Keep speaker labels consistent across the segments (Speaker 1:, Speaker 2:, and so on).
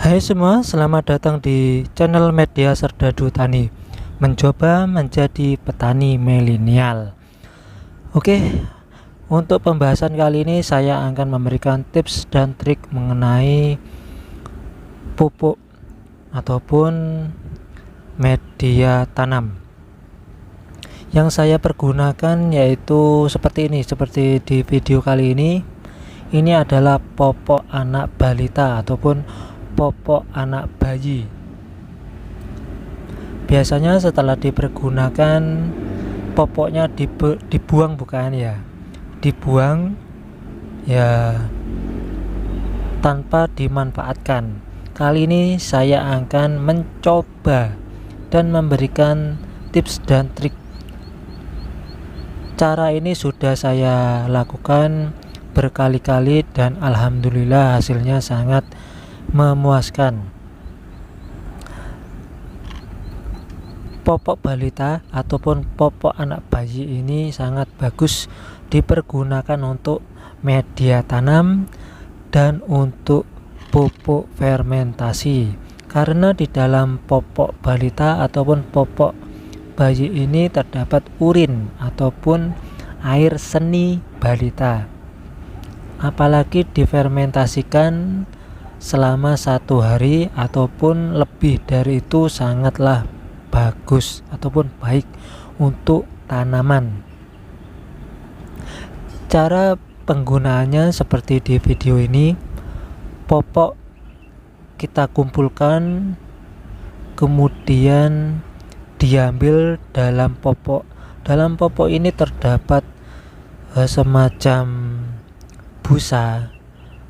Speaker 1: Hai semua, selamat datang di channel Media Serdadu Tani, mencoba menjadi petani milenial. Oke, untuk pembahasan kali ini saya akan memberikan tips dan trik mengenai pupuk ataupun media tanam yang saya pergunakan, yaitu seperti di video kali ini. Ini adalah popok anak balita ataupun popok anak bayi. Biasanya setelah dipergunakan, popoknya dibuang, bukan ya, dibuang ya, tanpa dimanfaatkan. Kali ini saya akan mencoba dan memberikan tips dan trik. Cara ini sudah saya lakukan berkali-kali dan alhamdulillah hasilnya sangat memuaskan. Popok balita ataupun popok anak bayi ini sangat bagus dipergunakan untuk media tanam dan untuk pupuk fermentasi, karena di dalam popok balita ataupun popok bayi ini terdapat urin ataupun air seni balita. Apalagi difermentasikan selama 1 hari ataupun lebih dari itu, sangatlah bagus ataupun baik untuk tanaman. Cara penggunaannya seperti di video ini. Popok kita kumpulkan, kemudian diambil dalam popok. Dalam popok ini terdapat semacam busa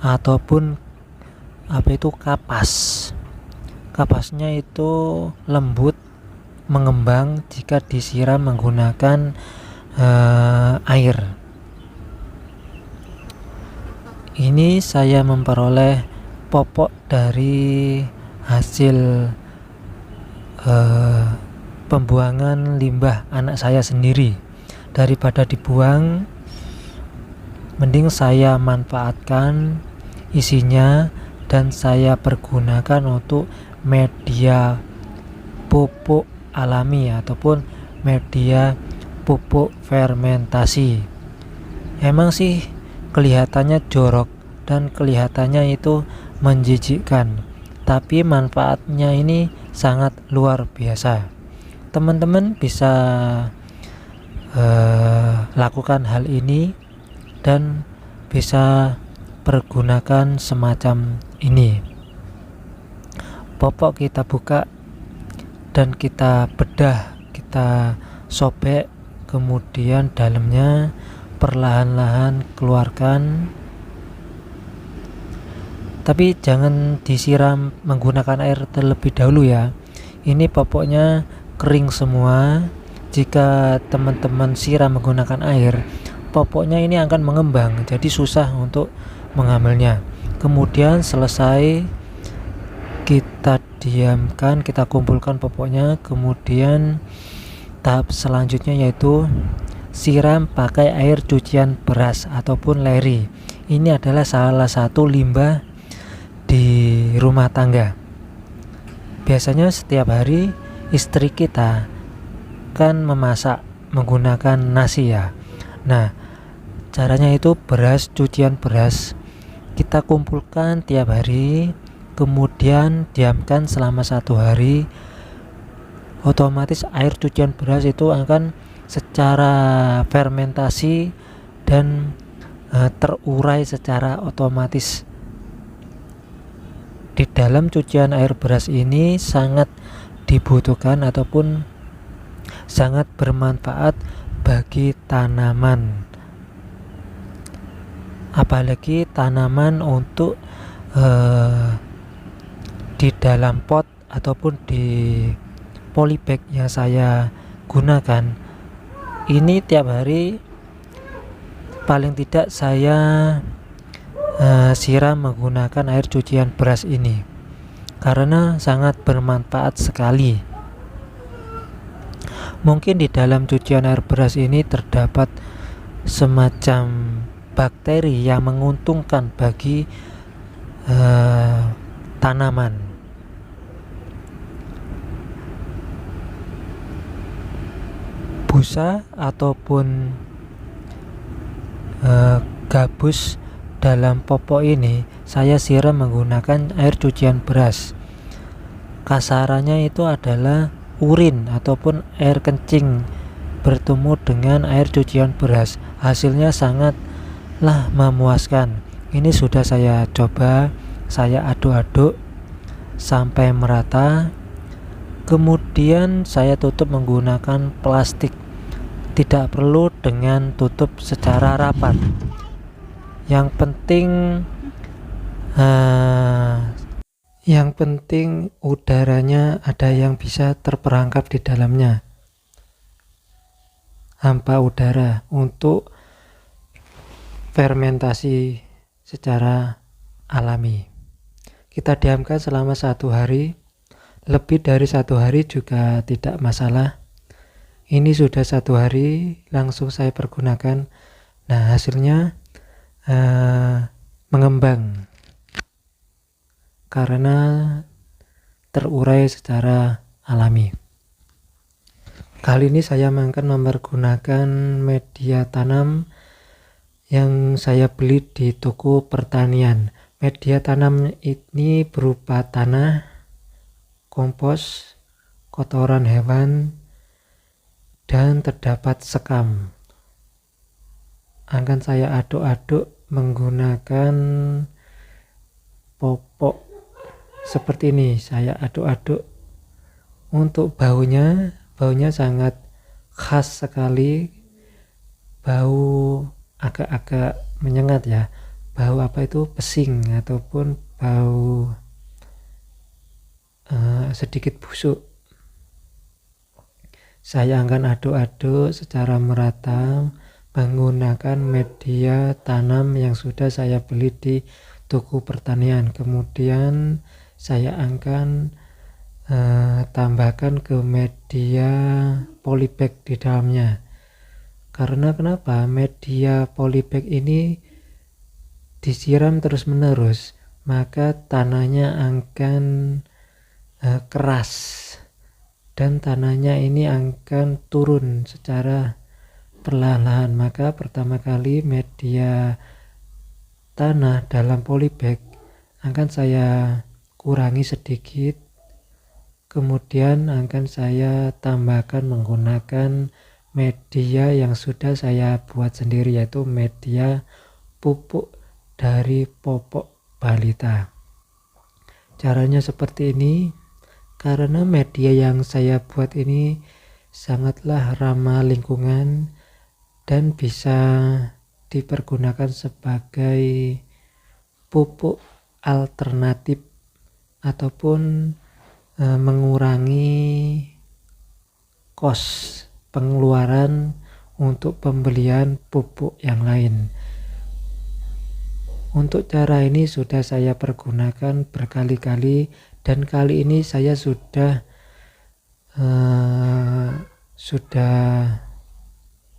Speaker 1: ataupun kapas. Kapasnya itu lembut, mengembang jika disiram menggunakan air. Ini saya memperoleh popok dari hasil pembuangan limbah anak saya sendiri. Daripada dibuang, mending saya manfaatkan isinya dan saya pergunakan untuk media pupuk alami ataupun media pupuk fermentasi. Emang sih kelihatannya jorok dan kelihatannya itu menjijikkan, tapi manfaatnya ini sangat luar biasa. Teman-teman bisa lakukan hal ini dan bisa pergunakan semacam ini. Popok kita buka dan kita bedah, kita sobek, kemudian dalamnya perlahan-lahan keluarkan, tapi jangan disiram menggunakan air terlebih dahulu ya. Ini popoknya kering semua. Jika teman-teman siram menggunakan air, popoknya ini akan mengembang, jadi susah untuk mengambilnya. Kemudian selesai, kita diamkan, kita kumpulkan popoknya. Kemudian tahap selanjutnya yaitu siram pakai air cucian beras ataupun leri. Ini adalah salah satu limbah di rumah tangga. Biasanya setiap hari istri kita kan memasak menggunakan nasi ya. Nah, caranya itu cucian beras kita kumpulkan tiap hari, kemudian diamkan selama 1 hari. Otomatis air cucian beras itu akan secara fermentasi dan terurai secara otomatis. Di dalam cucian air beras ini sangat dibutuhkan ataupun sangat bermanfaat bagi tanaman, apalagi tanaman untuk di dalam pot ataupun di polybag yang saya gunakan. Ini tiap hari paling tidak saya siram menggunakan air cucian beras ini, karena sangat bermanfaat sekali. Mungkin di dalam cucian air beras ini terdapat semacam bakteri yang menguntungkan bagi tanaman. Busa ataupun gabus dalam popok ini saya siram menggunakan air cucian beras. Kasarannya itu adalah urin ataupun air kencing bertemu dengan air cucian beras. Hasilnya sangatlah memuaskan. Ini sudah saya coba, saya aduk-aduk sampai merata. Kemudian saya tutup menggunakan plastik. Tidak perlu dengan tutup secara rapat. Yang penting udaranya ada yang bisa terperangkap di dalamnya. Hampa udara untuk fermentasi secara alami. Kita diamkan selama 1 hari. Lebih dari 1 hari juga tidak masalah. Ini sudah 1 hari langsung saya pergunakan. Nah, hasilnya mengembang karena terurai secara alami. Kali ini saya akan mempergunakan media tanam yang saya beli di toko pertanian. Media tanam ini berupa tanah, kompos, kotoran hewan, dan terdapat sekam. Akan saya aduk-aduk menggunakan popok seperti ini. Saya aduk-aduk. Untuk baunya sangat khas sekali. Bau agak-agak menyengat ya. Bau apa itu? Pesing ataupun bau sedikit busuk. Saya akan aduk-aduk secara merata menggunakan media tanam yang sudah saya beli di toko pertanian. Kemudian saya akan tambahkan ke media polybag di dalamnya. Karena kenapa? Media polybag ini disiram terus-menerus, maka tanahnya akan keras dan tanahnya ini akan turun secara perlahan-lahan. Maka pertama kali media tanah dalam polybag akan saya kurangi sedikit, kemudian akan saya tambahkan menggunakan media yang sudah saya buat sendiri, yaitu media pupuk dari popok balita. Caranya seperti ini. Karena media yang saya buat ini sangatlah ramah lingkungan dan bisa dipergunakan sebagai pupuk alternatif ataupun mengurangi kos pengeluaran untuk pembelian pupuk yang lain. Untuk cara ini sudah saya pergunakan berkali-kali dan kali ini saya sudah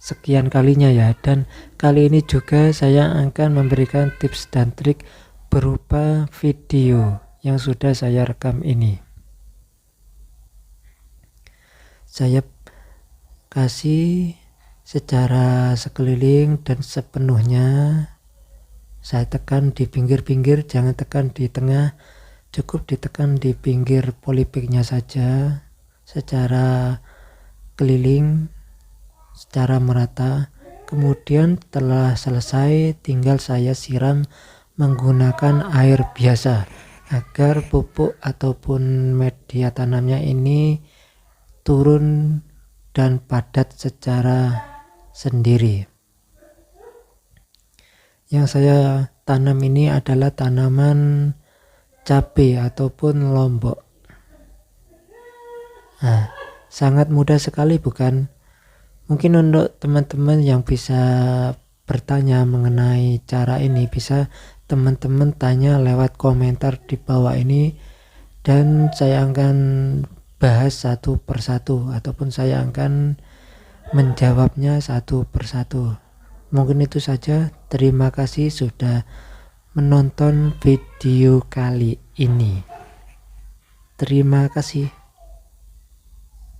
Speaker 1: sekian kalinya ya, dan kali ini juga saya akan memberikan tips dan trik berupa video yang sudah saya rekam ini. Saya kasih secara sekeliling dan sepenuhnya. Saya tekan di pinggir-pinggir, jangan tekan di tengah, cukup ditekan di pinggir polybagnya saja secara keliling, secara merata. Kemudian setelah selesai tinggal saya siram menggunakan air biasa agar pupuk ataupun media tanamnya ini turun dan padat secara sendiri. Yang saya tanam ini adalah tanaman cabai ataupun lombok. Nah, sangat mudah sekali bukan? Mungkin untuk teman-teman yang bisa bertanya mengenai cara ini, bisa teman-teman tanya lewat komentar di bawah ini dan saya akan bahas satu persatu ataupun saya akan menjawabnya satu persatu. Mungkin itu saja. Terima kasih sudah menonton video kali ini. Terima kasih.